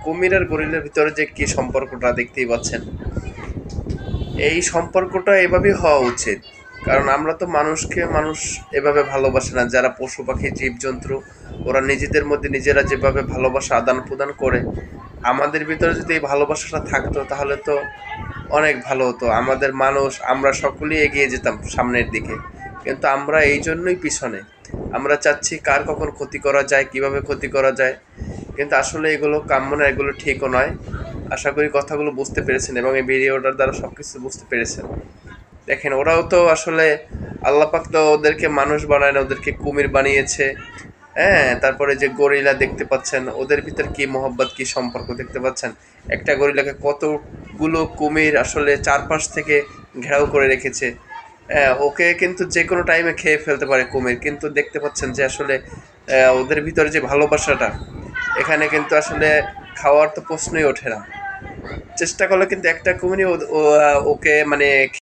কুমির আর গরিলার ভিতরে যে কি সম্পর্কটা দেখতেই পাচ্ছেন। এই সম্পর্কটা এভাবেই হওয়া উচিত। কারণ আমরা তো মানুষকে মানুষ এভাবে ভালোবাসে না। যারা পশু পাখি জীবজন্তু ওরা নিজেদের মধ্যে নিজেরা যেভাবে ভালোবাসা আদান প্রদান করে, আমাদের ভিতরে যদি এই ভালোবাসাটা থাকতো তাহলে তো অনেক ভালো হতো। আমাদের মানুষ আমরা সকলেই এগিয়ে যেতাম সামনের দিকে। কিন্তু আমরা এই জন্যই পিছনে। আমরা চাচ্ছি কার কখন ক্ষতি করা যায়, কিভাবে ক্ষতি করা যায়। কিন্তু আসলে এগুলো কাম্য না, এগুলো ঠিকও নয়। আশা করি কথাগুলো বুঝতে পেরেছেন এবং এই ভিডিওটার দ্বারা সব কিছু বুঝতে পেরেছেন। দেখেন ওরাও তো আসলে আল্লাহ পাক তো ওদেরকে মানুষ বানায় না, ওদেরকে কুমির বানিয়েছে। হ্যাঁ, তারপরে যে গরিলা দেখতে পাচ্ছেন ওদের ভিতর কি মহব্বত কি সম্পর্ক দেখতে পাচ্ছেন। একটা গরিলাকে কতগুলো কুমির আসলে চারপাশ থেকে ঘেরাও করে রেখেছে। হ্যাঁ, ওকে কিন্তু যে কোনো টাইমে খেয়ে ফেলতে পারে কুমির, কিন্তু দেখতে পাচ্ছেন যে আসলে ওদের ভিতরে যে ভালোবাসাটা, এখানে কিন্তু আসলে খাওয়ার তো প্রশ্নই ওঠে না। চেষ্টা করলে কিন্তু একটা কুমিরই ওকে মানে